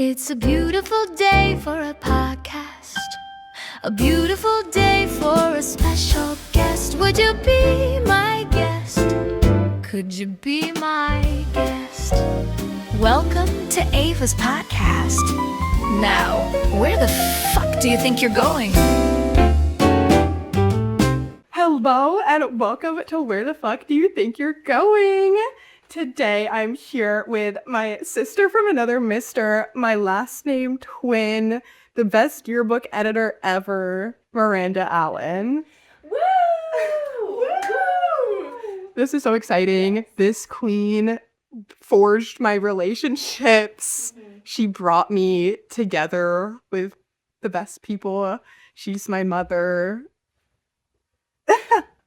It's a beautiful day for a podcast. A beautiful day for a special guest. Would you be my guest? Could you be my guest? Welcome to Ava's podcast. Now, where the fuck do you think you're going? Hello and welcome to Where the Fuck Do You Think You're Going? Today I'm here with my sister from another mister, my last name twin, the best yearbook editor ever, Maranda Allen. Woo! Woo! This is so exciting. This queen forged my relationships. She brought me together with the best people. She's my mother.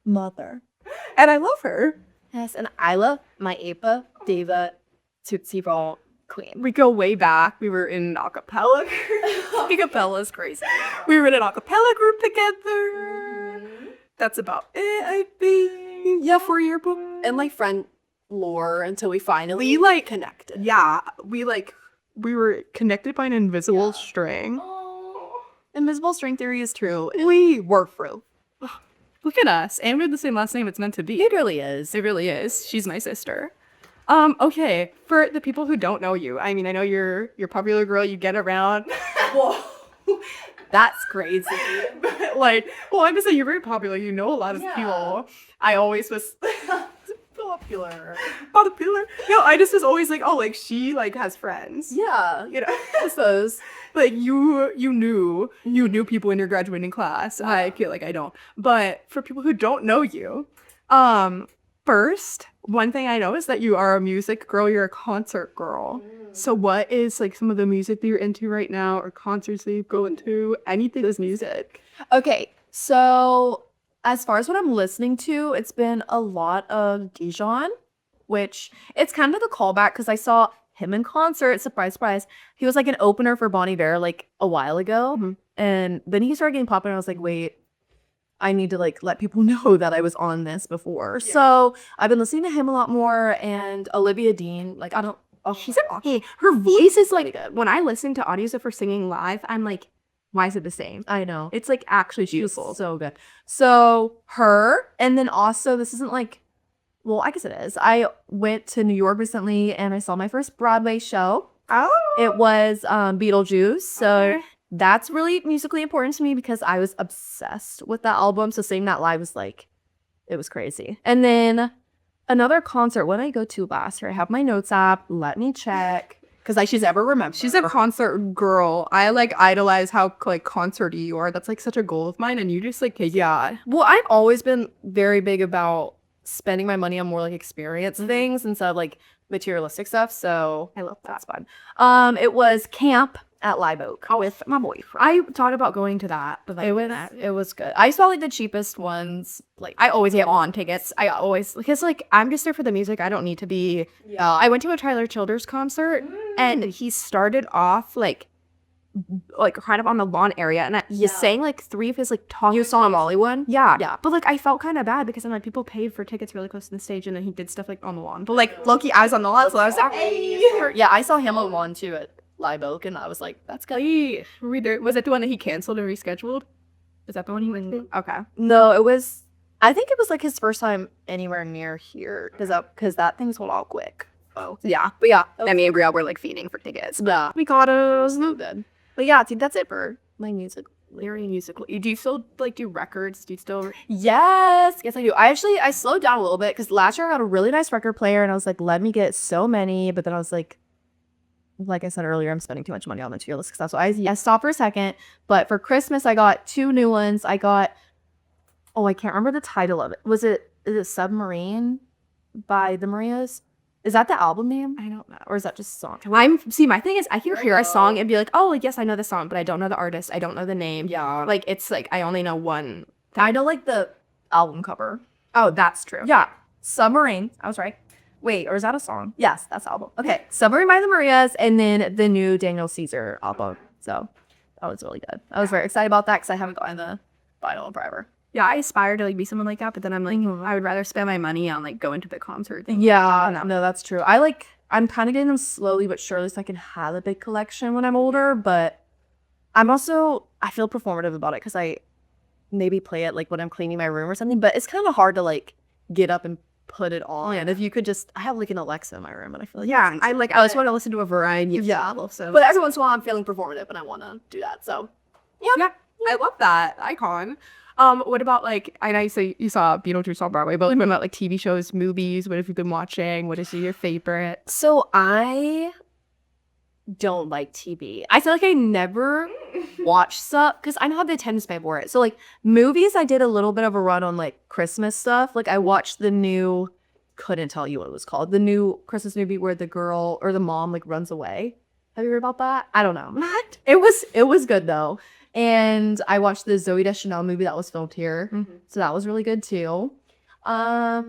Mother. And I love her. Yes, and I love my Apa, Diva, Tootsie Roll Queen. We go way back. We were in an acapella. Acapella's crazy. We were in an acapella group together. That's about it, I think. Yeah, for yearbook. And like friend lore until we finally connected. Yeah, we were connected by an invisible string. Oh. Invisible string theory is true. We were through. Look at us. And we have the same last name. It's meant to be. It really is. It really is. She's my sister. Okay, for the people who don't know you, I mean, I know you're a popular girl, you get around. Whoa. That's crazy. But I'm just saying you're very popular, you know a lot of people. I always was Popular. popular. No, I just was always like, oh, like she has friends. Yeah. You know, I suppose. like you knew people in your graduating class. I feel like I don't. But for people who don't know you, first, one thing I know is that you are a music girl, you're a concert girl. So what is some of the music that you're into right now, or concerts that you go into? Anything is music. Okay, so as far as what I'm listening to, it's been a lot of Dijon, which it's kind of the callback because I saw him in concert. Surprise, surprise. He was an opener for Bon Iver a while ago. And then he started getting popular and I was like, wait, I need to let people know that I was on this before. Yeah. So I've been listening to him a lot more, and Olivia Dean, She's her voice is when I listen to audios of her singing live, I'm like, why is it the same? I know. It's actually beautiful. So good. So her, and then also this isn't well, I guess it is. I went to New York recently and I saw my first Broadway show. Oh. It was Beetlejuice. So that's really musically important to me because I was obsessed with that album. So seeing that live was it was crazy. And then another concert, what did I go to last year? I have my notes app. Let me check. Because she's ever remembered. She's a concert girl. I idolize how concerty you are. That's such a goal of mine, and you just take it. Well, I've always been very big about spending my money on more experience things instead of materialistic stuff. So I love that. That's fun. It was camp at Live Oak with my boyfriend. I thought about going to that, but it was good. I saw the cheapest ones. I always get on tickets. I always, because I'm just there for the music. I don't need to be. Yeah. I went to a Tyler Childers concert and he started off kind of on the lawn area, and he sang three of his talk. You saw a Molly one? Yeah. But I felt kind of bad because I'm people paid for tickets really close to the stage, and then he did stuff on the lawn. But low-key, I was on the lawn, so I was Yeah, I saw him on one too at Live Oak, and I was like, that's good. Was it the one that he canceled and rescheduled? Is that the one he went to? Okay. No, it was, I think it was his first time anywhere near here, because that thing sold out quick. Oh. Yeah. But yeah, and me and Brielle were feeding for tickets. Yeah. We got it. It was no good. But yeah, dude, that's it for my music. Very musical. Do you still do records? Do you still? Yes, I do. I slowed down a little bit because last year I got a really nice record player, and I was let me get so many, but then I was like I said earlier, I'm spending too much money on materialistic stuff. So I stopped for a second. But for Christmas, I got 2 new ones. I got, I can't remember the title of it. Is it Submarine by the Marias? Is that the album name? I don't know. Or is that just a song? My thing is, I can hear a song and be like, oh, yes, I know the song, but I don't know the artist. I don't know the name. Yeah. It's I only know one. I know the album cover. Oh, that's true. Yeah. Submarine. I was right. Wait, or is that a song? Yes, that's the album. Okay. Submarine by the Marias, and then the new Daniel Caesar album. So that was really good. I was very excited about that because I haven't gotten the vinyl in forever. Yeah, I aspire to be someone like that, but then I'm I would rather spend my money on going to the concert thing. Yeah, no, that's true. I I'm kind of getting them slowly but surely so I can have a big collection when I'm older. But I feel performative about it because I maybe play it like when I'm cleaning my room or something. But it's kind of hard to like get up and put it on. And if you could just, I have like an Alexa in my room and I feel like I just want to listen to a variety of stuff. So. But every once in a while I'm feeling performative and I want to do that. So Yeah, I love that icon. What about like, I know you say you saw Beetlejuice on Broadway, but what about like TV shows, movies? What have you been watching? What is your favorite? So I don't like TV. I feel like I never watch stuff because I don't have the attention span for it. So like movies, I did a little bit of a run on like Christmas stuff. Like I watched couldn't tell you what it was called, the new Christmas movie where the girl or the mom like runs away. Have you heard about that? I don't know. It was good though. And I watched the Zooey Deschanel movie that was filmed here. Mm-hmm. So that was really good too. I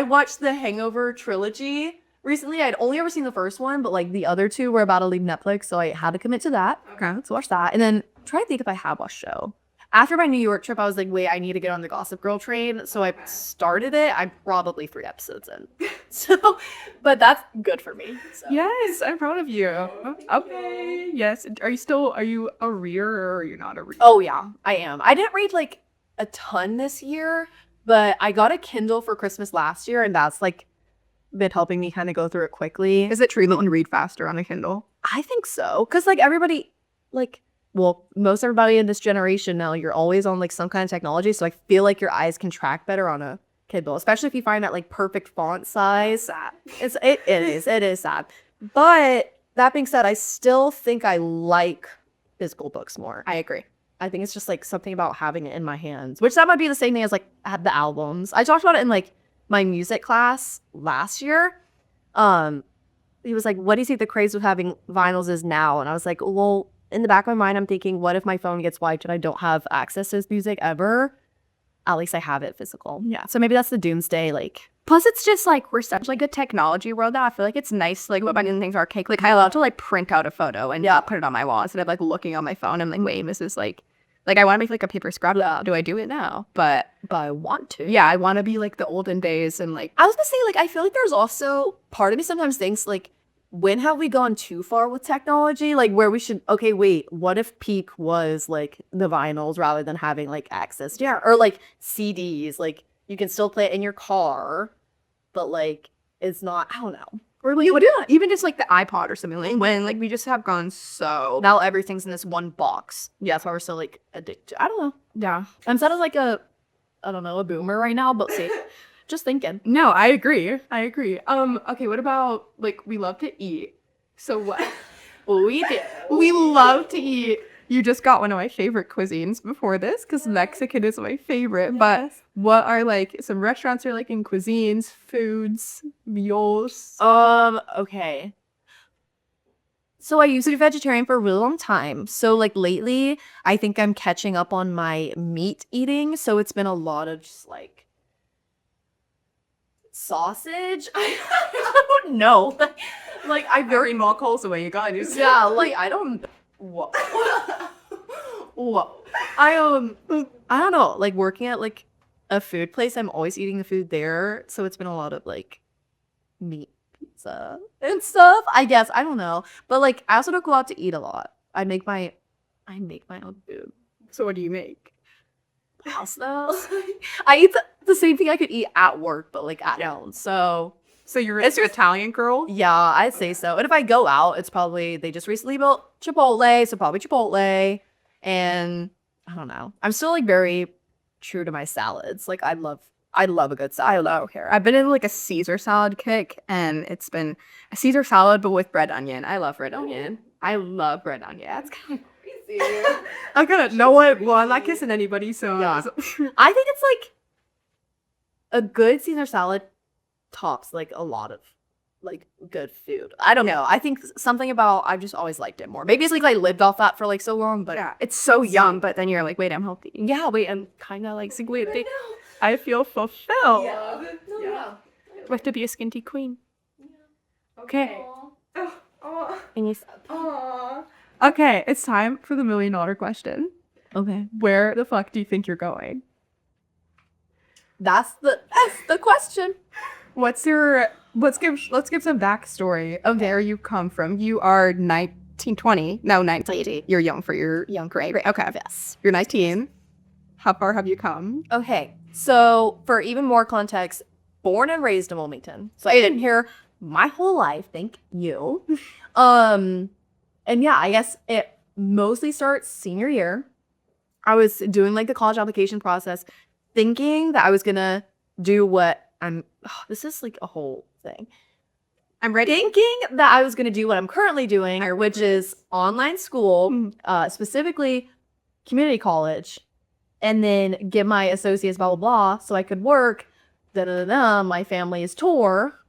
watched the Hangover trilogy recently. I'd only ever seen the first one, but like the other two were about to leave Netflix, so I had to commit to that. Okay. So watch that. And then try to think if I have watched a show. After my New York trip, I was like, wait, I need to get on the Gossip Girl train. So I started it. I'm probably 3 episodes in. So, but that's good for me. So. Yes, I'm proud of you. Okay. Yes. Are you a reader or are you not a reader? Oh, yeah, I am. I didn't read like a ton this year, but I got a Kindle for Christmas last year, and that's like been helping me kind of go through it quickly. Is it true that you read faster on a Kindle? I think so. Because like everybody, most everybody in this generation now, you're always on like some kind of technology. So I feel like your eyes can track better on a Kindle, especially if you find that like perfect font size. It is sad. But that being said, I still think I like physical books more. I agree. I think it's just like something about having it in my hands, which that might be the same thing as like the albums. I talked about it in like my music class last year. He was like, what do you think the craze with having vinyls is now? And I was like, well, in the back of my mind, I'm thinking, what if my phone gets wiped and I don't have access to this music ever? At least I have it physical. Yeah. So maybe that's the doomsday, like. Plus, it's just like we're such like a technology world now. I feel like it's nice, like what finding things archaic. Like I love to like print out a photo and put it on my wall instead of like looking on my phone. I'm like, wait, this is like I want to make like a paper scrapbook. Do I do it now? But I want to. yeah, I want to be like the olden days and like. I was gonna say, like, I feel like there's also part of me sometimes thinks like, when have we gone too far with technology? Like where we should, okay, wait, what if peak was like the vinyls rather than having like access to, or like CDs, like you can still play it in your car, but like it's not, I don't know. or like what even just like the iPod or something like when like we just have gone so Now everything's in this one box. Yeah, that's why we're so like addicted. I don't know. yeah. I'm sounding like a boomer right now, but see, just thinking. No, I agree. Okay, what about like we love to eat? So what? We love to eat. You just got one of my favorite cuisines before this because Mexican is my favorite. But what are like some restaurants you're liking, cuisines, foods, meals? Okay. So I used to be vegetarian for a really long time. So like lately, I think I'm catching up on my meat eating. So it's been a lot of just like sausage. I don't know. Like I very Small calls away, you guys. yeah. Like I don't. What? I don't know. Like working at like a food place, I'm always eating the food there. So it's been a lot of like meat, pizza, and stuff. I guess I don't know. But like I also don't go out to eat a lot. I make my own food. So what do you make? Pasta. I eat the same thing I could eat at work, but like at home. So You're an Italian girl? yeah, I'd say so. And if I go out, it's probably they just recently built Chipotle, so probably Chipotle. And I don't know. I'm still like very true to my salads. Like I love a good salad. I don't care. I've been in like a Caesar salad kick, and it's been a Caesar salad but with red onion. I love red onion. I love red onion. That's kind of crazy. I'm gonna know what. Well, I'm not kissing anybody, so Yeah. I think it's like a good Caesar salad tops like a lot of like good food. I don't know. I think something about I've just always liked it more. Maybe it's like I lived off that for like so long, but yeah. It's so yum, but then you're like, wait, I'm healthy. yeah, wait, I'm kind of like Wait, I feel fulfilled. yeah. We have to be a skinty queen. Okay. And you Okay, it's time for the $1 million question. okay. Where the fuck do you think you're going? That's the question. Let's give some backstory of where you come from. You are 19, 20. No, 19. You're young for your young grade. Okay. Yes. You're 19. How far have you come? Okay. So for even more context, born and raised in Wilmington. So I didn't hear my whole life. Thank you. And yeah, I guess it mostly starts senior year. I was doing like the college application process, thinking that I was gonna do what this is like a whole thing. I'm ready. Thinking that I was gonna do what I'm currently doing, which is online school, specifically community college, and then get my associates, blah, blah, blah, so I could work, my family's tour.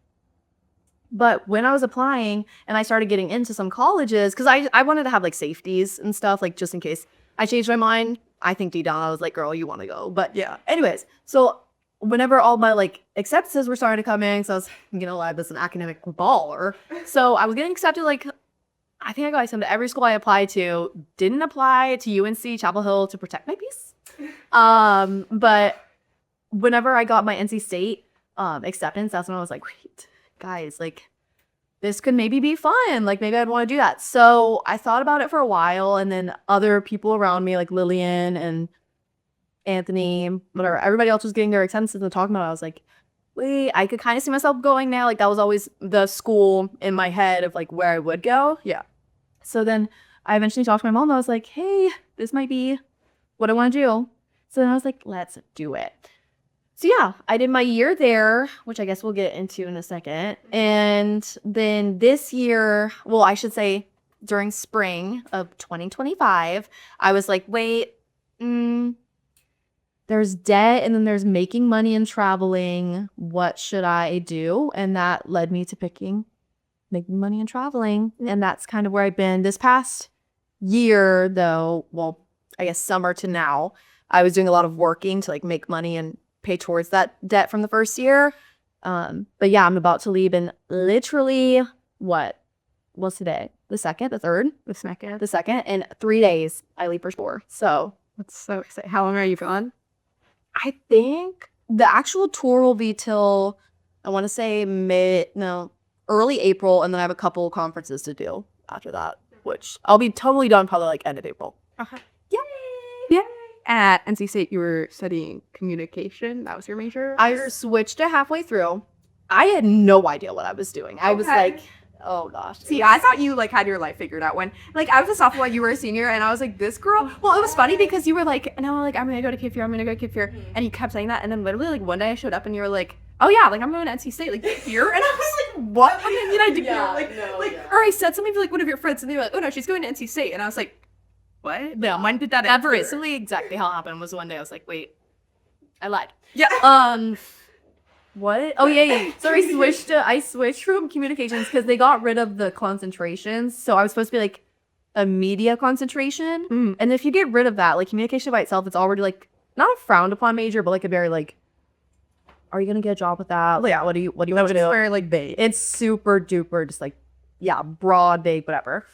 But when I was applying and I started getting into some colleges, because I wanted to have like safeties and stuff, like just in case I changed my mind. I think deep down I was like, girl, you want to go. But Yeah. anyways, so whenever all my like acceptances were starting to come in, so I was, like this an academic baller. So I was getting accepted, like, I think I got accepted to every school I applied to. Didn't apply to UNC Chapel Hill to protect my peace. But whenever I got my NC State acceptance, that's when I was like, wait, guys, like, this could maybe be fun. Like, maybe I'd want to do that. So I thought about it for a while, and then other people around me, like Lillian and Anthony, whatever, everybody else was getting their acceptances and talking about it. I was like, wait, I could kind of see myself going now. Like, that was always the school in my head of like where I would go. Yeah. So then I eventually talked to my mom, and I was like, hey, this might be what I want to do. So then I was like, let's do it. So yeah, I did my year there, which I guess we'll get into in a second. And then this year, well, I should say during spring of 2025, I was like, wait, there's debt and then there's making money and traveling. What should I do? And that led me to picking making money and traveling. And that's kind of where I've been this past year, though. Well, I guess summer to now, I was doing a lot of working to like make money and pay towards that debt from the first year. But yeah, I'm about to leave in literally what's today? The 2nd, the 3rd? The second. The 2nd. In 3 days, I leave for tour. So That's so exciting. How long are you gone? I think the actual tour will be till, I want to say early April. And then I have a couple conferences to do after that, which I'll be totally done probably like end of April. Okay. Yay! Yeah. At NC State, you were studying communication. That was your major? I switched it halfway through. I had no idea what I was doing. I was Okay. like, oh gosh. See, I thought you like had your life figured out when like I was a sophomore, you were a senior, and I was like, this girl. Well, it was funny because you were like, no, like I'm gonna go to Cape Fear, I'm gonna go to Cape Fear, and you kept saying that, and then literally like one day I showed up and you were like, oh yeah, like I'm going to NC State, like here, and I was like, what? What did I do here? Or I said something to like one of your friends, and they were like, oh no, she's going to NC State, and I was like, what? Yeah, when did that ever? Recently, exactly how it happened was one day I was like, wait, I lied. Yeah. What? Oh yeah. So I switched from communications because they got rid of the concentrations. So I was supposed to be like a media concentration. Mm. And if you get rid of that, like communication by itself, it's already like not a frowned upon major, but like a very like, are you gonna get a job with that? Like, yeah, what do you want to do? Very like vague. It's super duper, just like, yeah, broad, big, whatever.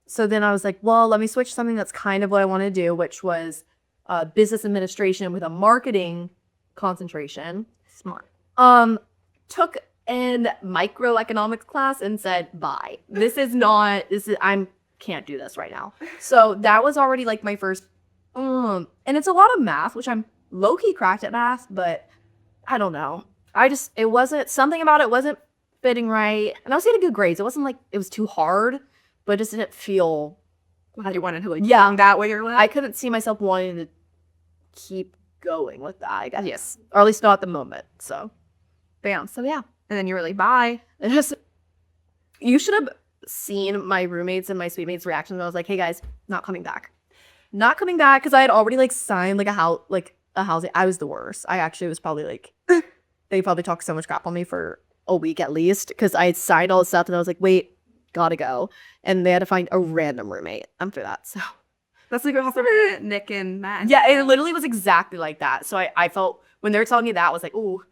So then I was like, well, let me switch something that's kind of what I want to do, which was business administration with a marketing concentration. Smart. Took an microeconomics class and said, bye. I can't do this right now. So that was already like my first, and it's a lot of math, which I'm low-key cracked at math, but I don't know. It wasn't, something about it wasn't fitting right. And I was getting good grades. It wasn't like it was too hard, but it just didn't feel. How you wanted to like Yeah. that way your life? I couldn't see myself wanting to keep going with that, I guess. Yes. Or at least not at the moment. So, Bam. so yeah. And then you were like, bye. It just, you should have seen my roommates and my suite mates' reactions. I was like, hey guys, not coming back. Not coming back because I had already like signed like a housing. I was the worst. I actually was probably like, they probably talked so much crap on me for a week at least because I had signed all this stuff and I was like, wait, gotta go. And they had to find a random roommate after that. So That's like Nick and Matt. yeah, it literally was exactly like that. So I felt when they were telling me that, I was like, ooh,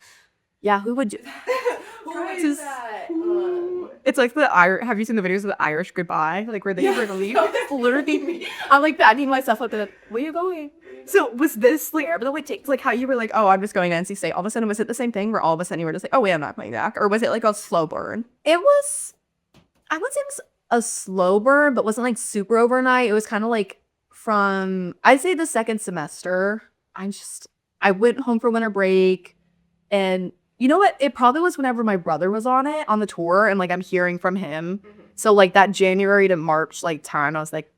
yeah, who would do that? Who is that? It's like have you seen the videos of the Irish goodbye? Like where they leave? It's literally me. I'm like backing myself up to where you going? So was this like, but it takes like how you were like, oh, I'm just going to NC State. All of a sudden, was it the same thing where all of a sudden you were just like, oh wait, I'm not going back? Or was it like a slow burn? It was, I wouldn't say it was a slow burn, but wasn't like super overnight. It was kind of like from, I'd say the second semester. I went home for winter break, and you know what? It probably was whenever my brother was on the tour, and like I'm hearing from him. So like that January to March like time, I was like,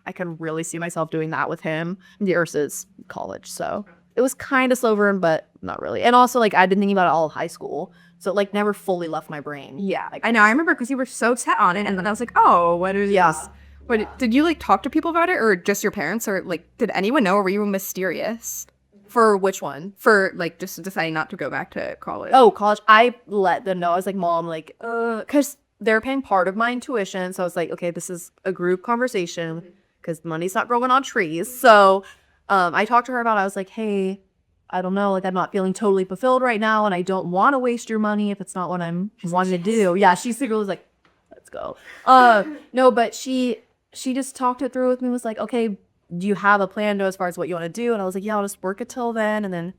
I could really see myself doing that with him versus college. So it was kind of slow burn, but not really. And also like I'd been thinking about it all of high school, so it like never fully left my brain. Yeah, like, I know. I remember because you were so set on it, and then I was like, oh, what is this? But did you like talk to people about it, or just your parents, or like did anyone know, or were you mysterious? For which one? For like just deciding not to go back to college. Oh, college. I let them know. I was like, Mom, like, because they're paying part of my tuition. So I was like, okay, this is a group conversation because money's not growing on trees. So I talked to her about it. I was like, hey, I don't know. Like, I'm not feeling totally fulfilled right now, and I don't want to waste your money if it's not what I'm wanting to do. Yeah, she secretly was like, let's go. No, but she just talked it through with me. Was like, okay, do you have a plan though as far as what you want to do? And I was like, yeah, I'll just work it till then and then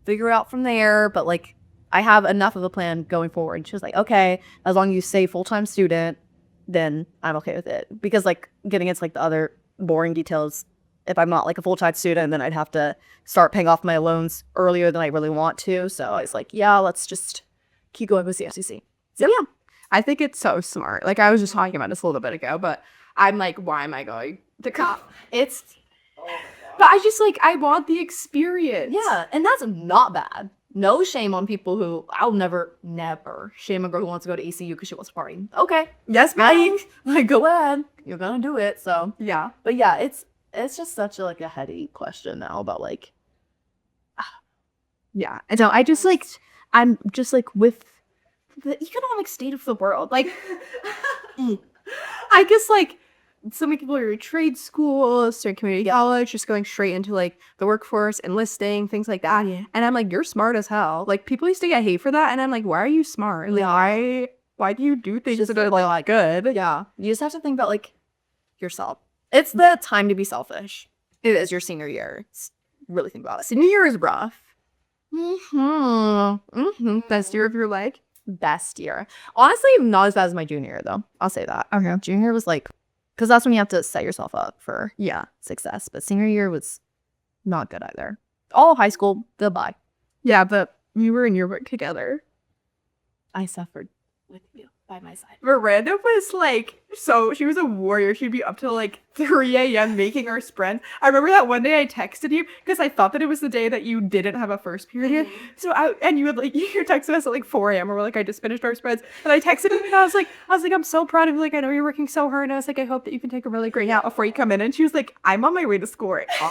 figure out from there. But like, I have enough of a plan going forward. And she was like, okay, as long as you say full-time student, then I'm okay with it. Because like getting into like the other boring details, if I'm not like a full-time student, then I'd have to start paying off my loans earlier than I really want to. So I was like, yeah, let's just keep going with the FCC. So yeah, I think it's so smart. Like I was just talking about this a little bit ago, but I'm like, why am I going to college? But I just like, I want the experience. yeah, and that's not bad. No shame on people who, I'll never shame a girl who wants to go to ECU because she wants to party. Okay, Yes, ma'am. like go ahead, you're gonna do it. So Yeah. but yeah, it's just such like a heady question now about like, Yeah. And so I'm just like with the economic state of the world. Like, I guess like so many people are in trade school, starting community college, just going straight into like the workforce, enlisting, things like that. Yeah. And I'm like, you're smart as hell. Like people used to get hate for that, and I'm like, why are you smart? Like, why do you do things Just that are like good? yeah, you just have to think about like yourself. It's the time to be selfish. It is your senior year. Really think about it. Senior year is rough. Best year of your life. Best year. Honestly, not as bad as my junior year though. I'll say that. Okay. Junior year was like, because that's when you have to set yourself up for Yeah. success. But senior year was not good either. All of high school, goodbye. Yeah, but we were in yearbook together. I suffered with you by my side. Miranda was like, so she was a warrior. She'd be up till like 3 a.m. making our sprints. I remember that one day I texted you because I thought that it was the day that you didn't have a first period. So and you would like, you texted us at like 4 a.m. or we're like, I just finished our spreads. And I texted you and I was like, I'm so proud of you. Like, I know you're working so hard. And I was like, I hope that you can take a really great nap before you come in. And she was like, I'm on my way to school right now.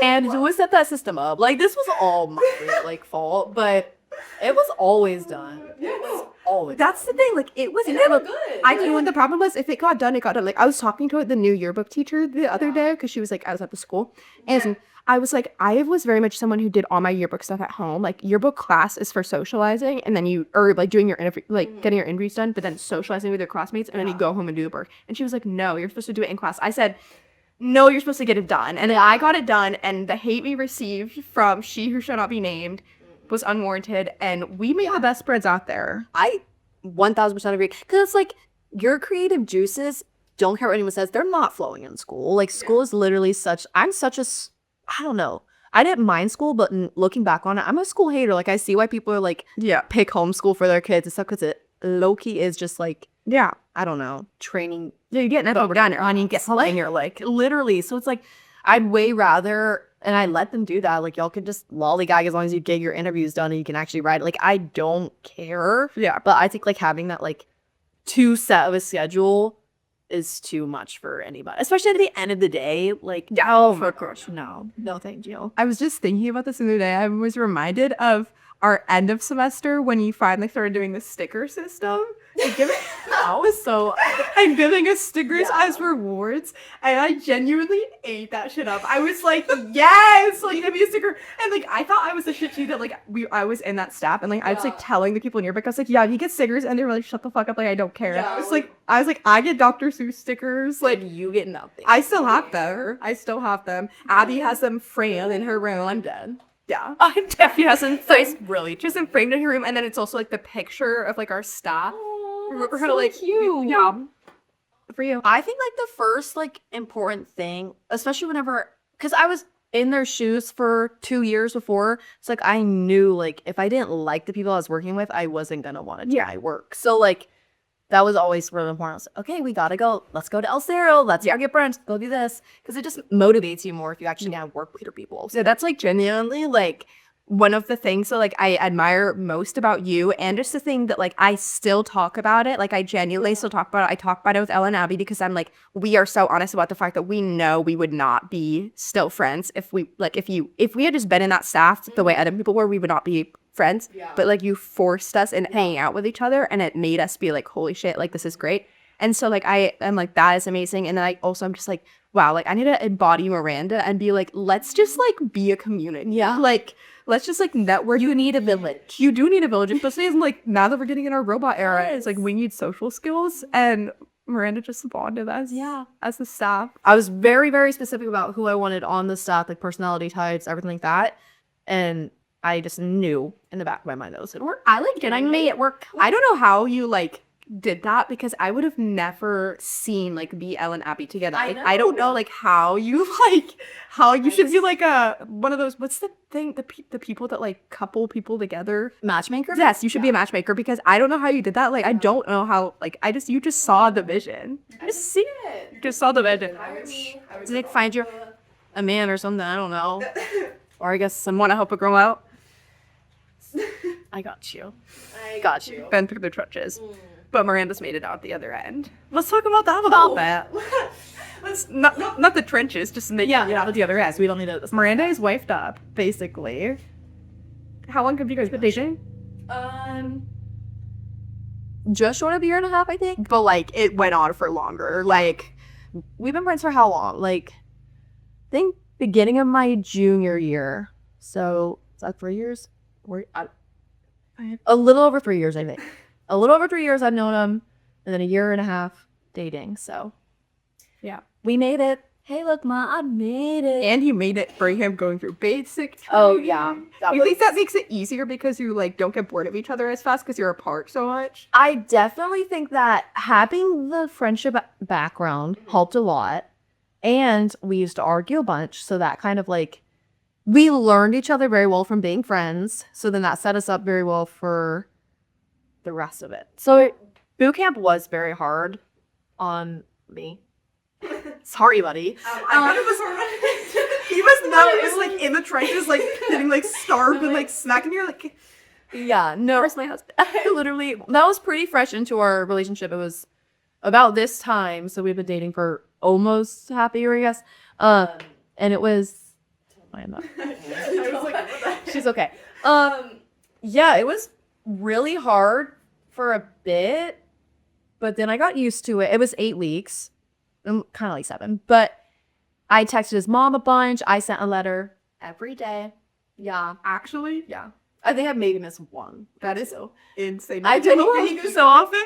And who set that system up? Like, this was all my like fault, but it was always done. It was always. That's the thing. Like it was never good. I knew what the problem was. If it got done, it got done. Like I was talking to the new yearbook teacher the other day because she was like, I was at the school, and I was like, I was very much someone who did all my yearbook stuff at home. Like yearbook class is for socializing, and then like doing your interview, like getting your interviews done, but then socializing with your classmates, and then you go home and do the work. And she was like, no, you're supposed to do it in class. I said, no, you're supposed to get it done. And then I got it done, and the hate we received from she who shall not be named was unwarranted, and we made the best spreads out there. I 1000% agree. Because it's like your creative juices, don't care what anyone says, they're not flowing in school. Like school is literally I don't know. I didn't mind school, but looking back on it, I'm a school hater. Like I see why people are like, pick homeschool for their kids and stuff because it low-key is just like, I don't know, training. Yeah, you get over down and you get something, and you're like, literally. So it's like, I'd way rather, and I let them do that. Like, y'all can just lollygag as long as you get your interviews done and you can actually write it. Like, I don't care. Yeah. But I think, like, having that, like, too set of a schedule is too much for anybody. Especially at the end of the day. Like, Oh, of course. no, thank you. I was just thinking about this the other day. I was reminded of our end of semester when you finally started doing the sticker system. Like, that was So I'm giving us stickers as rewards, and I genuinely ate that shit up. I was like, yes, like give me a sticker, and like I thought I was the shit too that like I was in that staff, and like I was like telling the people in yearbook, I was like, yeah, he gets stickers, and they were like, shut the fuck up, like I don't care. Yeah, I was like, I get Dr. Seuss stickers, like you get nothing. I still have them. Abby has them framed in her room. I'm dead. Yeah. Debbie has them really just them framed in her room, and then it's also like the picture of like our staff. Remember how to like cute. Yeah. For you. I think like the first like important thing, especially whenever, because I was in their shoes for 2 years before, it's like I knew like if I didn't like the people I was working with, I wasn't gonna want to do my work. So like that was always really important. I was like, okay, we gotta go. Let's go to El Cerro. Let's go get brunch. Go do this, because it just motivates you more if you actually gotta work with your people. So that's like genuinely like one of the things that like I admire most about you, and just the thing that like I still talk about it. Like I genuinely still talk about it. I talk about it with Ella and Abby because I'm like, we are so honest about the fact that we know we would not be still friends if we like if we had just been in that staff the way other people were, we would not be friends. But like you forced us in hanging out with each other, and it made us be like, holy shit, like this is great. And so like I am like, that is amazing. And then I also I'm just like, wow, like I need to embody Miranda and be like, let's just like be a community. Yeah. Like let's just like network. You need a village. You do need a village, especially in like now that we're getting in our robot era. It's like we need social skills, and Miranda just bonded us. Yeah. As the staff. I was very, very specific about who I wanted on the staff, like personality types, everything like that. And I just knew in the back of my mind that was gonna work. I like getting me at work. I don't know how you like did that, because I would have never seen like BL and Abby together. Like, I don't know like how you should be like a one of those, what's the thing, the people that like couple people together, Matchmaker? yes, you should be a matchmaker, because I don't know how you did that. Like I don't know how, like you just saw the vision. I just see it. You just saw the vision. Did they find you a man or something? I don't know. Or I guess someone to help a girl out. I got you. I got you. Been through the trenches. But Miranda's made it out the other end. Let's talk about that a little bit. Let's not the trenches, just make it out the other end. We don't need to. Miranda is wifed up, basically. How long have you guys been dating? Just short of a year and a half, I think. But like it went on for longer. Like We've been friends for how long? Like, I think beginning of my junior year. So is that 3 years? A little over 3 years, I think. A little over 3 years I've known him, and then a year and a half dating. So yeah, we made it. Hey, look, Ma, I made it. and you made it for him going through basic training. Oh yeah, You think that makes it easier because you like don't get bored of each other as fast because you're apart so much? I definitely think that having the friendship background helped a lot, and we used to argue a bunch, so that kind of like we learned each other very well from being friends. So then that set us up very well for the rest of it. So boot camp was very hard on me. Sorry, buddy. I thought it was hard. He was not. It was like in the trenches, like getting like starved and like smacking you. Like, yeah, no. where's my husband? Literally, that was pretty fresh into our relationship. It was about this time, so we've been dating for almost half a year, I guess. And it was. I was like, she's okay. Yeah, it was really hard for a bit, but then I got used to it. It was 8 weeks, kind of like 7, but I texted his mom a bunch. I sent a letter every day. Yeah, Actually, yeah. I think I maybe missed one. that is so insane. I didn't know you do so often.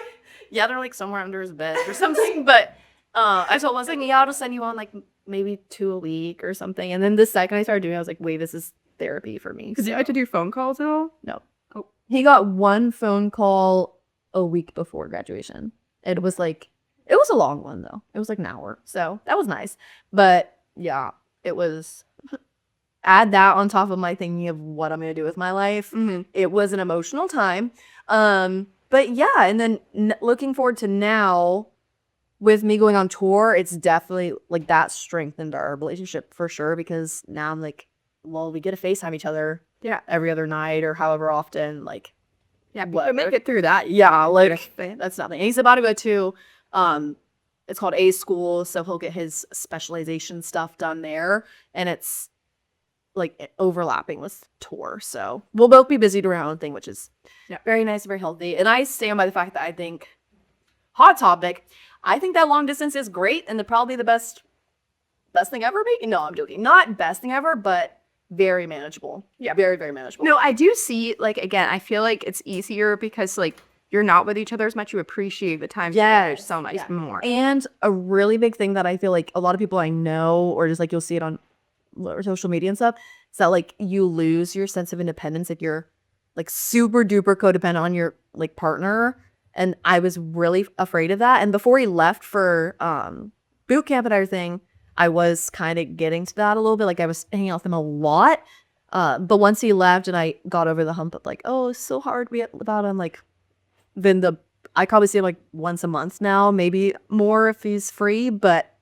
Yeah, they're like somewhere under his bed or something. But I told him, I was like, yeah, I'll just send you on like maybe 2 a week or something. And then the second I started doing it, I was like, wait, this is therapy for me. Did you have to do phone calls at all? No. Oh. He got 1 phone call a week before graduation. It was a long one though. It was like an hour. So that was nice. But yeah, it was, add that on top of my thinking of what I'm going to do with my life. Mm-hmm. It was an emotional time. But yeah, and then looking forward to now with me going on tour, it's definitely like that strengthened our relationship for sure, because now I'm like, well, we get to FaceTime each other every other night or however often, like, Yeah, but make it through that. yeah, like that's nothing. And he's about to go to it's called A school, so he'll get his specialization stuff done there, and it's like overlapping with tour. So we'll both be busy doing our own thing, which is very nice, very healthy. And I stand by the fact that I think hot topic. I think that long distance is great and probably the best thing ever. Maybe no, I'm joking. Not best thing ever, but very manageable. Yeah, very very manageable. No, I do see, like, again, I feel like it's easier because, like, you're not with each other as much. You appreciate the time together so much more. And a really big thing that I feel like a lot of people I know, or just like you'll see it on social media and stuff, is that like you lose your sense of independence if you're like super duper codependent on your like partner. And I was really afraid of that. And before he left for boot camp and everything, I was kind of getting to that a little bit. Like I was hanging out with him a lot. But once he left and I got over the hump of like, oh, it's so hard without him, like then I probably see him like once a month now, maybe more if he's free, but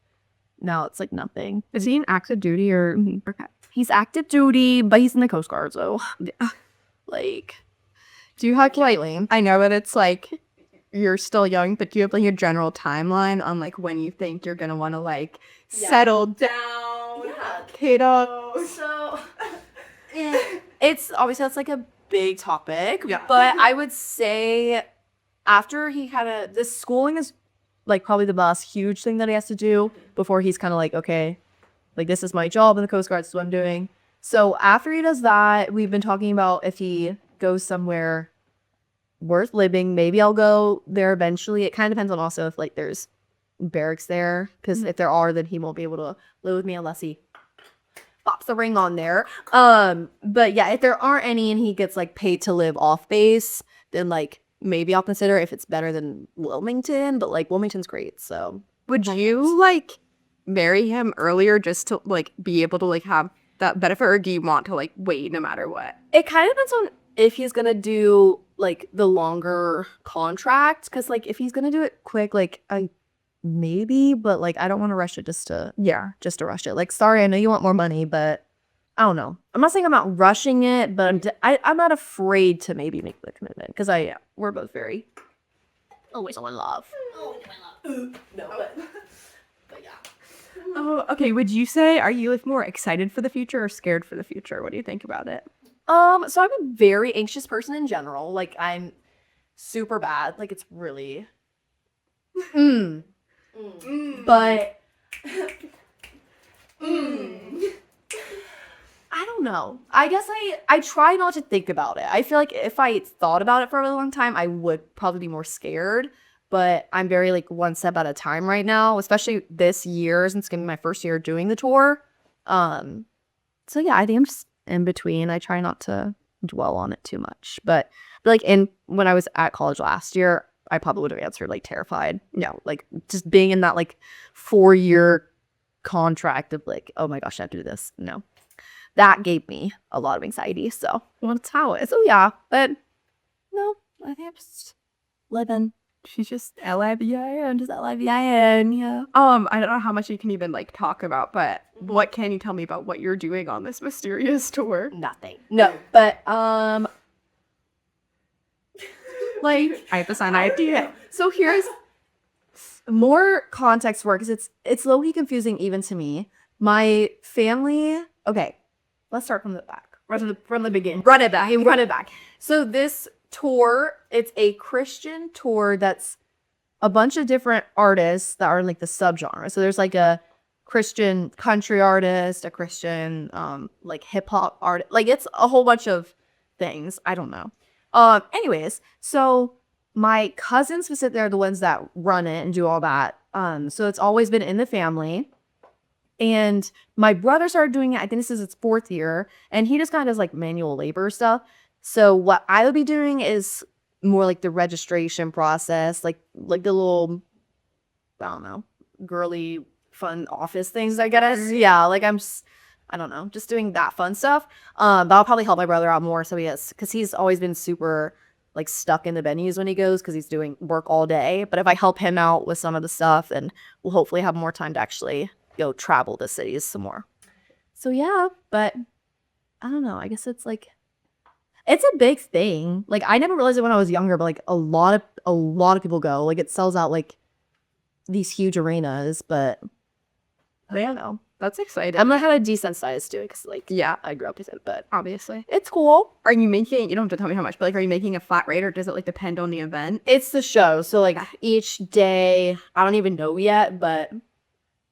now it's like nothing. Is he in active duty or? Okay. He's active duty, but he's in the Coast Guard, so like, Do you have like? I know that it's like you're still young, but do you have like a general timeline on like when you think you're gonna want to like settle down, have kiddos? So it's obviously that's like a big topic, but I would say after he this schooling is like probably the last huge thing that he has to do before he's kind of like, okay, like this is my job in the Coast Guard, this is what I'm doing. So after he does that, we've been talking about if he goes somewhere worth living, maybe I'll go there eventually. It kind of depends on also if like there's barracks there, because if there are, then he won't be able to live with me unless he pops the ring on there. But yeah, if there aren't any and he gets like paid to live off base, then like maybe I'll consider if it's better than Wilmington, but like Wilmington's great. So Would you like marry him earlier just to like be able to like have that benefit, or do you want to like wait no matter what? it kind of depends on if he's gonna do like the longer contract, because like if he's gonna do it quick, like I maybe, but like I don't want to rush it just to rush it. Like, sorry, I know you want more money, but I don't know. I'm not saying I'm not rushing it, but I'm not afraid to maybe make the commitment, because we're both very always in love. No, but yeah. Oh, okay. Would you say, are you like more excited for the future or scared for the future? What do you think about it? So I'm a very anxious person in general. Like I'm super bad. Like it's really but I don't know. I guess I try not to think about it. I feel like if I thought about it for a really long time, I would probably be more scared. But I'm very like one step at a time right now, especially this year since it's gonna be my first year doing the tour. So yeah, I think I'm just in between. I try not to dwell on it too much. But like when I was at college last year, I probably would have answered like terrified. No, like just being in that like 4-year contract of like, oh my gosh, I have to do this. No. That gave me a lot of anxiety. So that's how it is. So yeah, but no, I think I'm just living. She's just LIVIN. Just LIVIN, yeah. I don't know how much you can even like talk about, but what can you tell me about what you're doing on this mysterious tour? Nothing. No, but like I have to sign idea. so here's more context for it, because it's low-key confusing even to me. My family. Okay, let's start from the back. From the beginning. Run it back. So this tour, it's a Christian tour that's a bunch of different artists that are like the subgenre. So there's like a Christian country artist, a Christian like hip hop artist. Like it's a whole bunch of things. I don't know. Anyways, so my cousins they're the ones that run it and do all that. So it's always been in the family. And my brother started doing it. I think this is its 4th year, and he just kind of does like manual labor stuff. So what I would be doing is more like the registration process, like the little, I don't know, girly fun office things, I guess. Yeah, like I don't know, just doing that fun stuff. But I'll probably help my brother out more, because he's always been super like stuck in the venues when he goes, because he's doing work all day. But if I help him out with some of the stuff, then we'll hopefully have more time to actually go travel to cities some more. So yeah, but I don't know. I guess it's a big thing. Like I never realized it when I was younger, but like a lot of people go. Like it sells out like these huge arenas, but I don't know. That's exciting. I'm gonna have to desensitize to it because, like, Yeah, I grew up with it, but obviously. it's cool. Are you making, you don't have to tell me how much, but like, are you making a flat rate or does it like depend on the event? It's the show, so like each day, I don't even know yet, but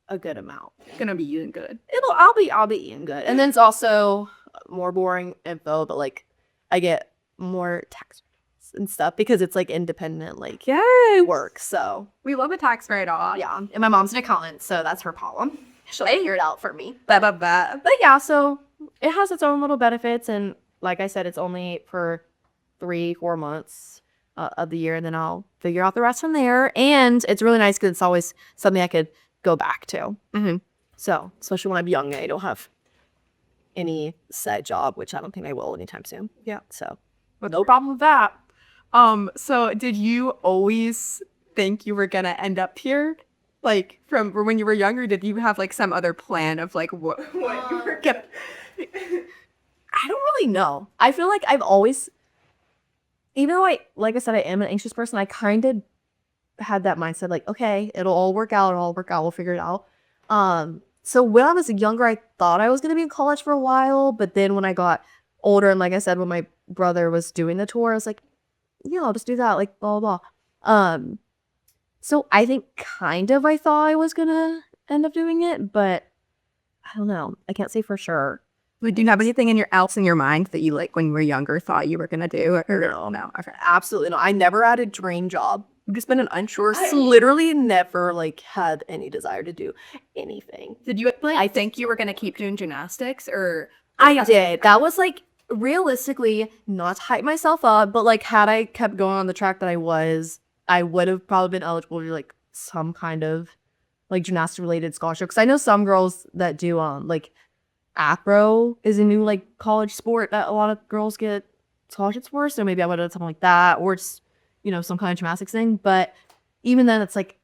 a good amount. It's gonna be eating good. I'll be eating good, and then it's also more boring info, but like I get more tax and stuff because it's like independent, like work. So We love a tax write-off. yeah, and my mom's an accountant, so that's her problem. She'll figure it out for me. But But yeah, so it has its own little benefits, and like I said, it's only for 3-4 months of the year, and then I'll figure out the rest from there. And it's really nice because it's always something I could go back to. Mhm. So especially when I'm young and I don't have any set job, which I don't think I will anytime soon. Yeah. So no problem with that. So did you always think you were gonna end up here? Like from when you were younger, did you have like some other plan of like what you were gonna I don't really know. I feel like I've always, even though like I said, I am an anxious person, I kind of had that mindset like, okay, it'll all work out, we'll figure it out. So when I was younger, I thought I was going to be in college for a while, but then when I got older, and like I said, when my brother was doing the tour, I was like, yeah, I'll just do that, like blah, blah, blah. So I think kind of I thought I was going to end up doing it, but I don't know. I can't say for sure. do you have anything else in your mind that you like when you were younger thought you were gonna do? Or no? Okay. Absolutely no. I never had a dream job. I've just been an unsure. Literally never like had any desire to do anything. Did you like? I think you were gonna keep doing gymnastics, or I did. That was like realistically not to hype myself up, but like had I kept going on the track that I was, I would have probably been eligible for like some kind of like gymnastics related scholarship. Because I know some girls that do like acro is a new like college sport that a lot of girls get scholarships for. So maybe I would have done something like that, or just, you know, some kind of gymnastics thing. But even then, it's like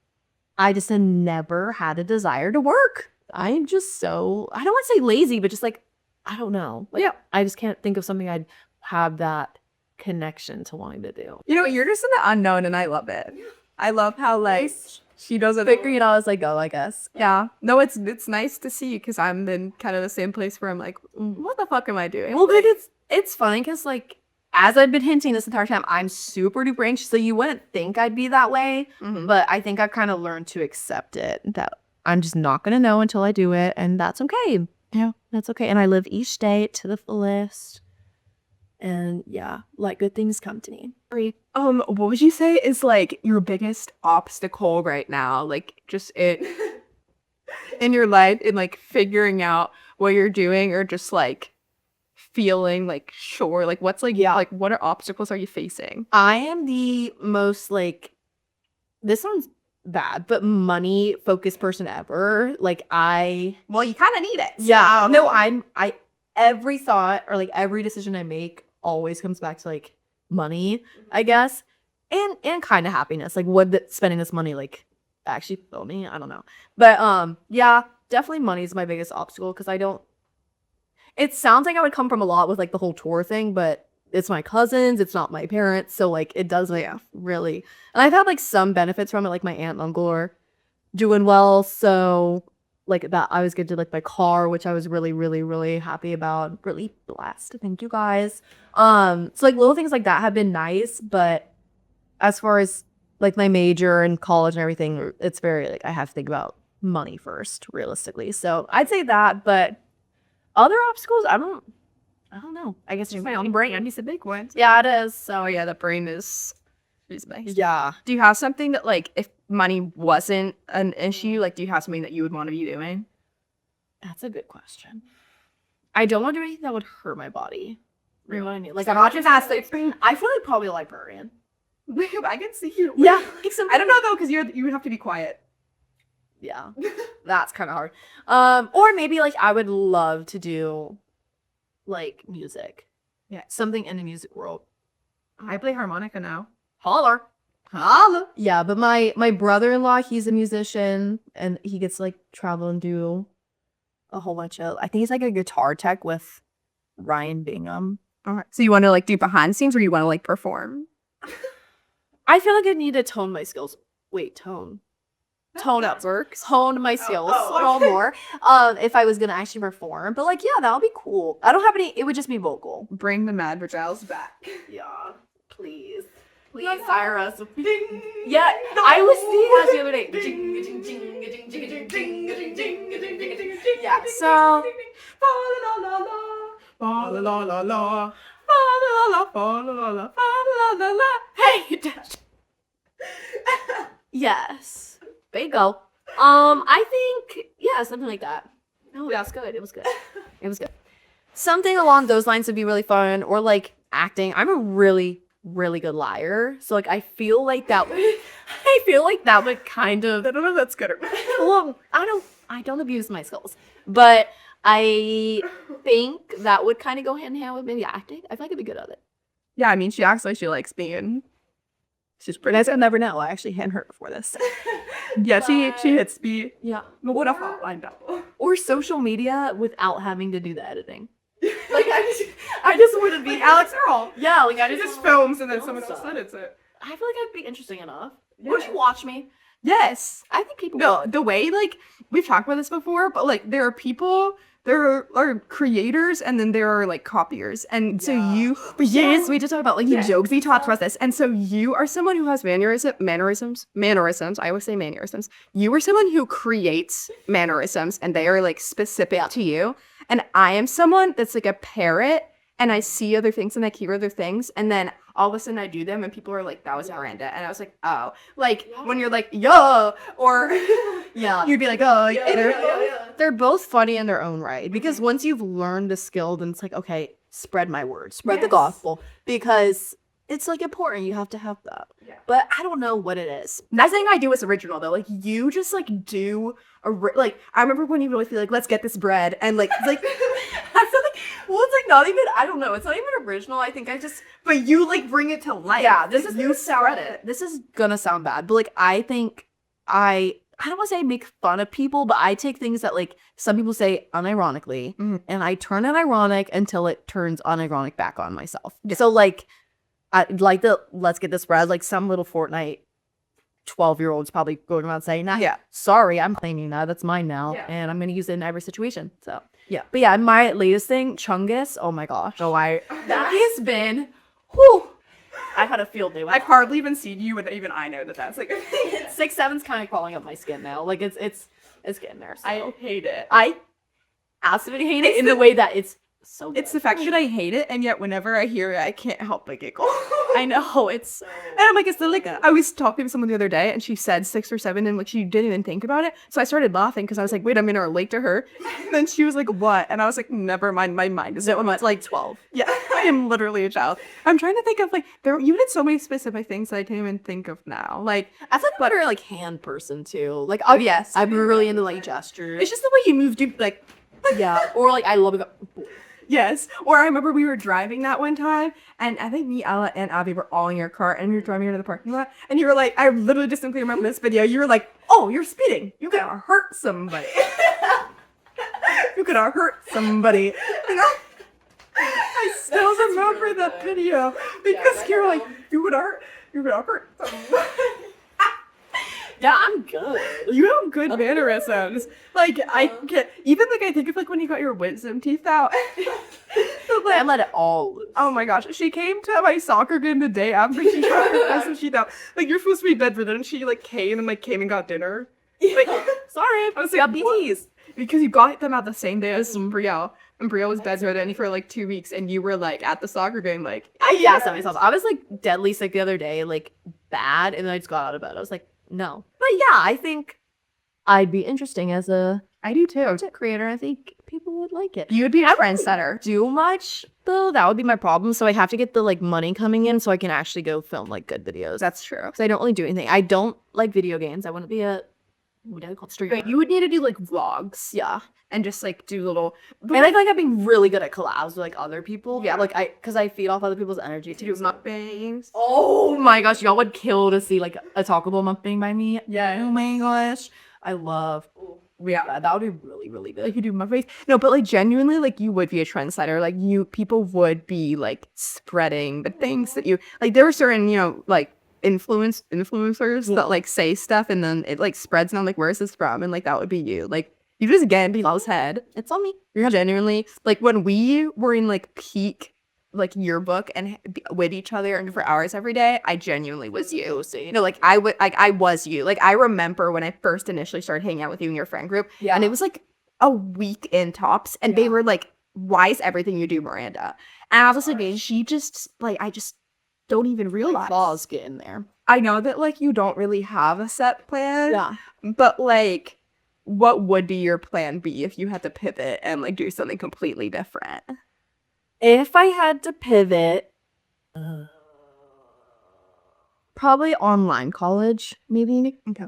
I just had never had a desire to work. I'm just so, I don't want to say lazy, but just like, I don't know. Like, Yeah. I just can't think of something I'd have that connection to wanting to do. You know, you're just in the unknown and I love it. I love how like she doesn't Figuring it out as I go, I guess. Yeah. No, it's nice to see because I'm in kind of the same place where I'm like, what the fuck am I doing? Well, but it's funny because like as I've been hinting this entire time, I'm super duper anxious. So you wouldn't think I'd be that way, but I think I've kind of learned to accept it. That I'm just not gonna know until I do it, and that's okay. Yeah. That's okay. And I live each day to the fullest. And yeah, like good things come to me. What would you say is like your biggest obstacle right now? Like just in your life, in like figuring out what you're doing, or just like feeling like sure, like what's like like what are obstacles are you facing? I am the most like, this sounds bad, but money focused person ever. Like Well, you kind of need it. yeah, no, I every thought or like every decision I make always comes back to like money, I guess, and kind of happiness. Like would spending this money like actually fulfill me? I don't know, but yeah, definitely money is my biggest obstacle because I don't. It sounds like I would come from a lot with like the whole tour thing, but it's my cousins, it's not my parents, so like it does like really. And I've had like some benefits from it, like my aunt and uncle are doing well, so like that I was gifted like my car, which I was really, really, really happy about. Really blessed. Thank you guys. So like little things like that have been nice, but as far as like my major and college and everything, it's very like I have to think about money first, realistically. So I'd say that, but other obstacles, I don't know. I guess My own brain. He's a big one. yeah, it is. So Oh yeah, the brain is nice. yeah. Do you have something that like if money wasn't an issue, like do you have something that you would want to be doing? That's a good question. I don't want to do anything that would hurt my body. You know what I mean? Like I'm not just asking. I feel like probably a librarian. I can see you. Yeah. I don't know though, because you would have to be quiet. Yeah. That's kind of hard. Or maybe like I would love to do like music. Yeah. Something in the music world. I play harmonica now. Holler. Holla. Yeah, but my brother-in-law, he's a musician and he gets to like travel and do a whole bunch of, I think he's like a guitar tech with Ryan Bingham. All right. So you want to like do behind the scenes, or you want to like perform? I feel like I need to tone my skills. Wait, tone. tone up, hone my skills oh, a little more. If I was gonna actually perform, but like, yeah, that would be cool. I don't have any. It would just be vocal. Bring the Mad Vagiles back. Yeah, please, please hire us. Yeah, I was seeing that the other day. Yeah, so hey, yes, bingo. I think yeah, something like that. No, that's good. It was good. It was good. Something along those lines would be really fun, or like acting. I'm a really, really good liar, so like I feel like that would kind of. I don't know if that's good or bad. Well, I don't abuse my skills, but I think that would kind of go hand in hand with maybe acting. I feel like I'd be good at it. Yeah, I mean, she acts like she likes being. She's pretty. You guys will never know. I actually hand her before this. Yeah, she hits me. Yeah. But what if I lined up? Or social media without having to do the editing. Like I just wouldn't be Alex Earl. Yeah, like I She just just films and then film someone else stuff. edits it. I feel like I'd be interesting enough. Would you watch me? Yes. I think people No, would. the way, like, we've talked about this before, but, like, there are people, there are creators, and then there are, like, copiers. And so you... Yes, we just talked about like jokes. We talked about this. And so you are someone who has mannerisms. I always say mannerisms. You are someone who creates mannerisms, and they are, like, specific to you. And I am someone that's, like, a parrot, and I see other things, and I hear other things, and then all of a sudden I do them, and people are like, that was Miranda. And I was like, oh. Like, when you're like, yo, or Yeah. you'd be like, oh. They're both funny in their own right, because once you've learned the skill, then it's like, okay, spread my word, spread the Yes. gospel, because it's like important. You have to have that. Yeah. But I don't know what it is. Nothing I do is original though. Like you just like do like I remember when you really feel like let's get this bread and like I feel like Well, it's like not even, I don't know. It's not even original. I think I just, but you like bring it to life. yeah, this is, you spread it. This is gonna sound bad, but like, I think I don't want to say make fun of people, but I take things that like some people say unironically and I turn it ironic until it turns unironic back on myself. So like, I like the let's get this bread, like some little Fortnite 12-year-old's probably going around saying that. Yeah. Sorry, I'm claiming that. That's mine now. Yeah. And I'm going to use it in every situation. So, yeah. But yeah, my latest thing, Chungus. Oh my gosh. That That has been, whew. I've had a field day with I've hardly even seen you, and even I know that that's like 6'7's kind of crawling up my skin now. Like it's getting there. So. I hate it. I absolutely hate it in the way that it's so good. It's the fact that I hate it, and yet whenever I hear it, I can't help but giggle. I know, it's so... And I'm like, it's the like I was talking to someone the other day, and she said 6 or 7, and like she didn't even think about it. So I started laughing because I was like, wait, I'm gonna relate to her. And then she was like, what? And I was like, never mind, my mind is like 12. Yeah, I am literally a child. I'm trying to think of like you did so many specific things that I can't even think of now. Like I'm like a better like hand person too. Like, oh yes, I'm really into like gestures. it's just the way you move, dude. Like Yeah, or like I love it. yes. Or I remember we were driving that one time, and I think me, Ella, and Abby were all in your car, and we were driving into the parking lot, and you were like, I literally distinctly remember this video. You were like, oh, you're speeding. You could hurt somebody. You could hurt somebody. You know? I still remember that video because you're like, you would hurt somebody. Yeah, I'm good. You have good mannerisms. Like I get even like I think of like when you got your wisdom teeth out. I let it all loose. Oh my gosh, she came to my soccer game the day after she got her wisdom teeth out. Like you're supposed to be bedridden, and she like came and got dinner. Like sorry, I was like BTs because you got them out the same day as Brielle. And Brielle was bedridden for like 2 weeks, and you were like at the soccer game, like I gassed at myself. I was like deadly sick the other day, like bad, and then I just got out of bed. I was like, no. But yeah, I think I'd be interesting as a I do too. content creator. I think people would like it. You would be a trendsetter. Do much though, that would be my problem. So I have to get the like money coming in so I can actually go film like good videos. That's true. Because I don't really do anything. I don't like video games. I want to be a what do I call it? Streamer. You would need to do like vlogs Yeah. and just like do little. And I feel like I've been really good at collabs with like other people. Yeah. Like because I feed off other people's energy to do too. mukbangs. Oh my gosh, y'all would kill to see like a Taco Bell mukbang by me. Yeah. Oh my gosh. I love Yeah. that would be really, really good. Like you do mukbangs. No, but like genuinely, like you would be a trendsetter. Like people would be like spreading the things that you like. There were certain, like influencers that like say stuff and then it like spreads and I'm like, where is this from? And like that would be you. Like you just get in people's head. It's on me. You're genuinely like when we were in like peak like yearbook and with each other and for hours every day, I genuinely was you. You know, like I was you. Like I remember when I first initially started hanging out with you and your friend group, and it was like a week in tops, and they were like, "Why is everything you do, Miranda?" And I was like, she just like I just don't even realize Balls get in there. I know that like you don't really have a set plan. Yeah. But like what would be your plan B if you had to pivot and like do something completely different? If I had to pivot, probably online college, maybe. Okay.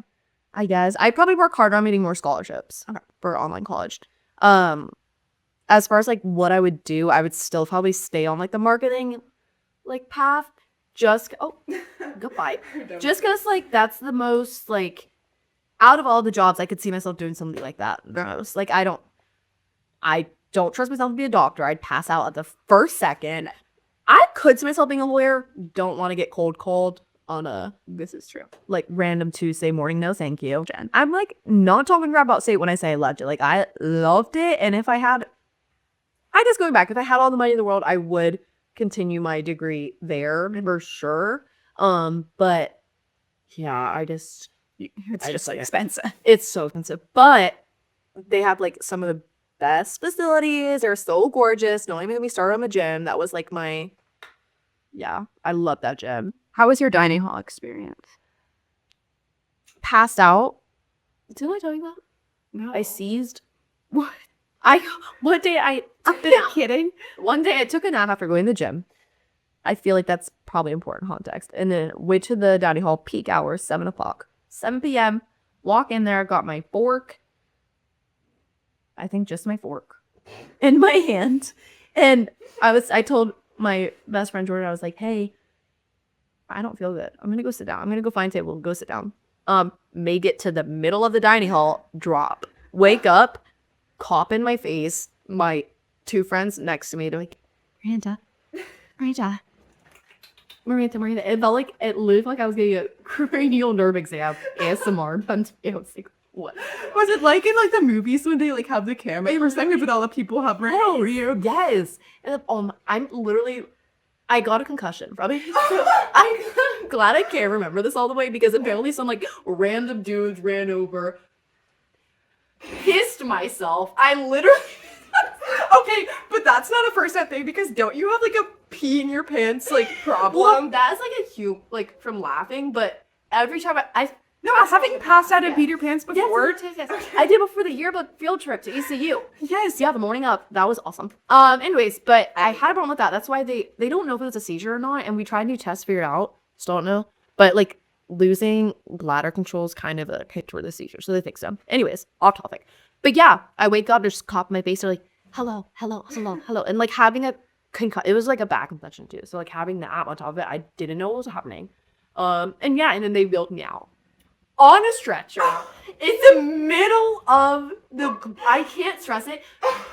I guess I'd probably work harder on getting more scholarships for online college. As far as like what I would do, I would still probably stay on like the marketing like path. Goodbye. Just because like that's the most like out of all the jobs I could see myself doing something like that the most. Like I don't trust myself to be a doctor. I'd pass out at the first second. I could see myself being a lawyer. Don't want to get cold on a This is true. like random Tuesday morning. No, thank you. Jen. I'm like not talking crap about state when I say I loved it. Like I loved it. And if I had, I guess going back, if I had all the money in the world, I would continue my degree there for sure. But yeah, It's just like it. expensive. It's so expensive. But they have like some of the best facilities. They're so gorgeous. Don't even get me started on the gym. That was like I love that gym. How was your dining hall experience? Passed out. Didn't I tell you that? No. I seized. What? One day I Kidding. One day I took a nap after going to the gym. I feel like that's probably important context. And then went to the dining hall, peak hours, 7 o'clock. 7 p.m. Walk in there, got my fork. I think just my fork in my hand. And I told my best friend Jordan, I was like, hey, I don't feel good. I'm gonna go sit down. I'm gonna go find a table and go sit down. Make it to the middle of the dining hall, drop, wake up, cop in my face. My 2 friends next to me, they're like, Miranda. It felt like it looked like I was getting a cranial nerve exam. ASMR. It was like, what? Was it like in like the movies when they like have the camera perspective but all the people hovering over you? Yes. And I'm literally, I got a concussion from it. I'm glad I can't remember this all the way because apparently some like random dudes ran over, pissed myself. I literally. Okay, but that's not a first step thing because don't you have like a pee in your pants like problem? Well, that's like a huge like from laughing, but every time Having passed out and peed your pants before? Yes. I did before the yearbook field trip to ECU. Yes. Yeah, the morning up. That was awesome. Anyways, but I had a problem with that. That's why they don't know if it's a seizure or not, and we tried new tests to figure it out. Still don't know. But like losing bladder control is kind of a hint toward the seizure, so they fixed them. Anyways, off topic. But yeah, I wake up, there's a cop in my face, they're like, hello. And like having a it was like a back infection too. So like having that on top of it, I didn't know what was happening. And then they wheeled me out on a stretcher in the middle of I can't stress it,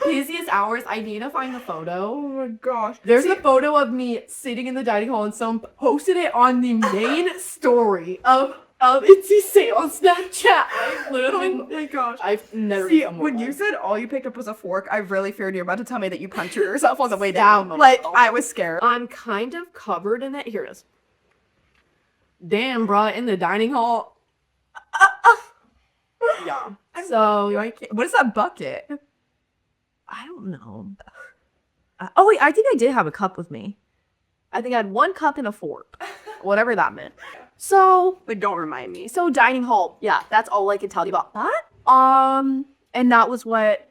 busiest hours. I need to find the photo. Oh my gosh. There's a photo of me sitting in the dining hall and someone posted it on the main story of Itsy on Snapchat. I literally, Oh my gosh. I've never See, seen when you said all you picked up was a fork, I really feared you were about to tell me that you punctured yourself on the way Down. down. Like, I was scared. I'm kind of covered in it. Here it is. Damn, bro, in the dining hall. Yeah. So What is that bucket? I don't know. Oh wait, I think I did have a cup with me. I think I had 1 cup and a fork, whatever that meant. So Like, don't remind me. So dining hall, yeah, that's all I can tell you about that. And that was what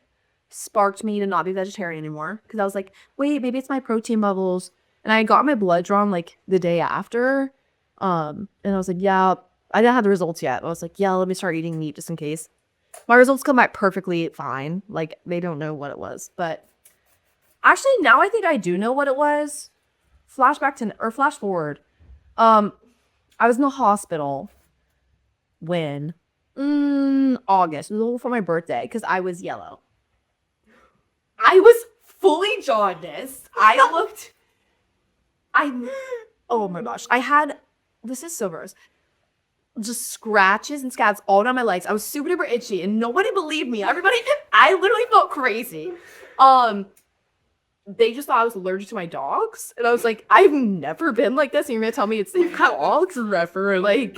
sparked me to not be vegetarian anymore because I was like, wait, maybe it's my protein levels. And I got my blood drawn like the day after. And I was like, yeah, I didn't have the results yet. I was like, yeah, let me start eating meat just in case. My results come back perfectly fine. Like they don't know what it was, but actually now I think I do know what it was. Flash forward. I was in the hospital when August. It was all for my birthday because I was yellow. I was fully jaundiced. Oh my gosh. I had this is so gross. Just scratches and scabs all down my legs. I was super duper itchy and nobody believed me. I literally felt crazy. They just thought I was allergic to my dogs. And I was like, I've never been like this. And you're gonna tell me it's the dogs? Like,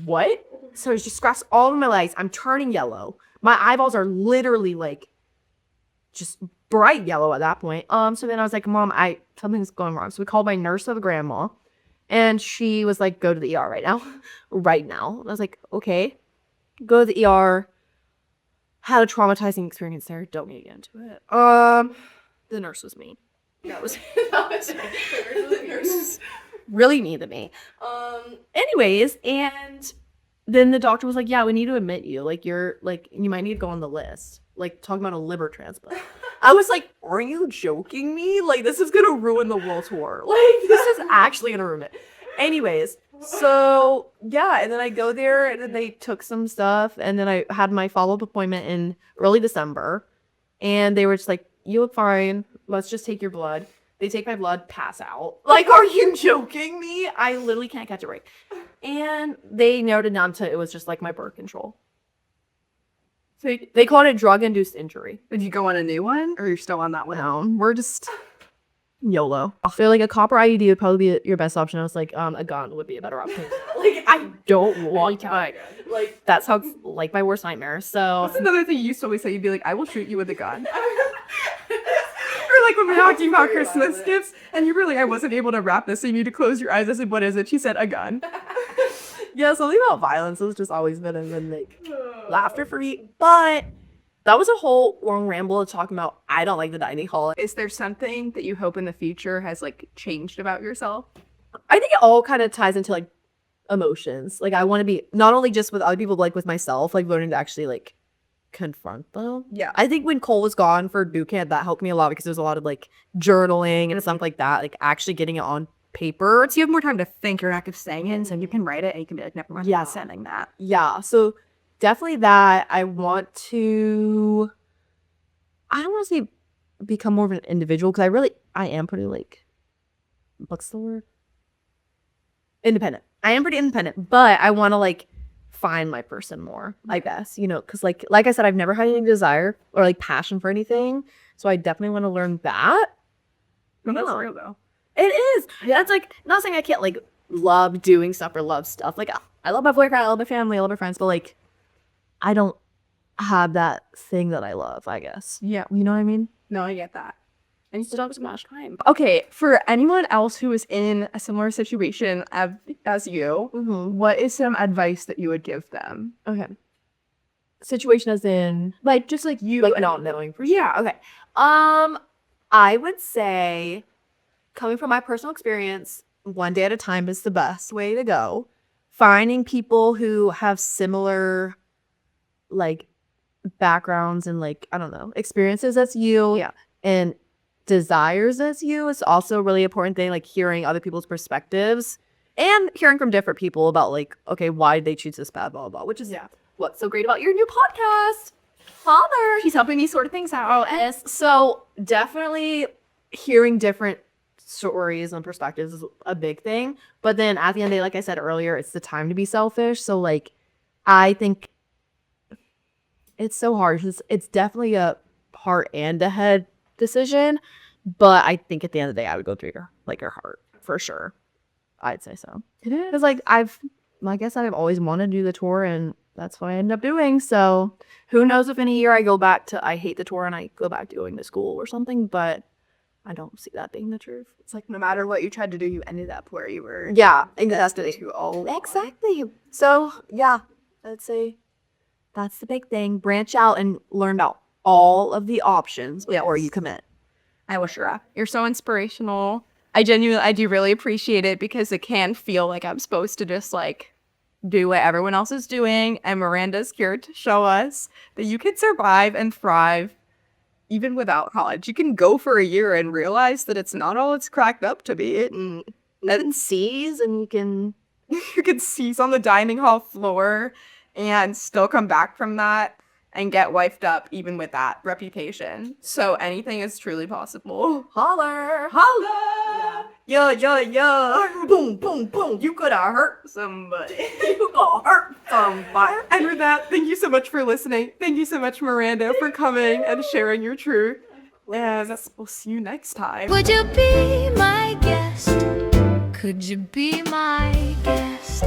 what? So it's just scratched all over my legs. I'm turning yellow. My eyeballs are literally like just bright yellow at that point. So then I was like, Mom, something's going wrong. So we called my nurse of grandma. And she was like, go to the ER right now. Right now. And I was like, okay. Go to the ER. Had a traumatizing experience there. Don't need to get into it. The nurse was mean. That was the nurse was really mean to me. Anyways, and then the doctor was like, yeah, we need to admit you. Like, you might need to go on the list. Like, talking about a liver transplant. I was like, are you joking me? Like, this is gonna ruin the world tour. Like, this is actually gonna ruin it. Anyways, so yeah, and then I go there, and then they took some stuff, and then I had my follow-up appointment in early December, and they were just like, you look fine. Let's just take your blood. They take my blood, pass out. Like, are you joking me? I literally can't catch a break. And they narrowed it down to it was just like my birth control. So they called it drug-induced injury. Did you go on a new one, or you're still on that one? No, we're just YOLO. I feel like a copper IUD would probably be your best option. I was like, a gun would be a better option. Like, I don't want to. Like, that sounds like my worst nightmare. So that's another thing you used to always say. You'd be like, I will shoot you with a gun. Or like when we were talking about Christmas gifts, and you were like, I wasn't able to wrap this, so you need to close your eyes. I said, what is it? She said, a gun. Yeah, something about violence has just always been like laughter for me. But that was a whole long ramble of talking about I don't like the dining hall. Is there something that you hope in the future has like changed about yourself? I think it all kind of ties into like emotions. Like, I want to be not only just with other people, but like with myself, like learning to actually like confront them. Yeah. I think when Cole was gone for boot camp, that helped me a lot because there was a lot of like journaling and stuff like that, like actually getting it on paper. So you have more time to think. You're not just saying it, so you can write it and you can be like, never mind, Yeah. I'm sending that. Yeah. So definitely that. I don't want to say become more of an individual because I am pretty like, what's the word? Independent. I am pretty independent, but I want to like find my person more, I guess, because like I said, I've never had any desire or like passion for anything. So I definitely want to learn that. Well, that's real though. It is. That's like, not saying I can't like love doing stuff or love stuff. Like, I love my boyfriend, I love my family, I love my friends, but like, I don't have that thing that I love, I guess. Yeah. You know what I mean? No, I get that. And you still have so much time. Okay, for anyone else who is in a similar situation as you, what is some advice that you would give them? Okay. Situation as in, Like, just like you. like not knowing for sure. Yeah. Okay. I would say, coming from my personal experience, one day at a time is the best way to go. Finding people who have similar, like, backgrounds and, like, I don't know, experiences as you. Yeah. And desires as you is also a really important thing. Like, hearing other people's perspectives and hearing from different people about, like, okay, why did they choose this path, blah, blah, blah, which is what's so great about your new podcast. Father, He's helping me sort things out. yes. So definitely hearing different stories and perspectives is a big thing. But then at the end of the day, like I said earlier, it's the time to be selfish. So like, I think it's so hard. It's definitely a heart and a head decision. But I think at the end of the day, I would go through your heart for sure. I'd say so. It is. Because like I guess I've always wanted to do the tour, and that's what I ended up doing. So who knows if in a year I hate the tour and I go back to going to school or something, but I don't see that being the truth. It's like no matter what you tried to do, you ended up where you were. Yeah, exactly. Exactly. So yeah, I'd say that's the big thing. Branch out and learn about all of the options before you commit. I wish you're so inspirational. I do really appreciate it because it can feel like I'm supposed to just like do what everyone else is doing. And Miranda's here to show us that you can survive and thrive even without college. You can go for a year and realize that it's not all it's cracked up to be. You can seize and you can You can seize on the dining hall floor and still come back from that and get wifed up even with that reputation. So anything is truly possible. holler. Holla! Yeah. Boom, boom, boom. You could have hurt somebody. You gonna hurt somebody. And with that, thank you so much for listening. Thank you so much, Miranda, for coming and sharing your truth. And we'll see you next time. Would you be my guest? Could you be my guest?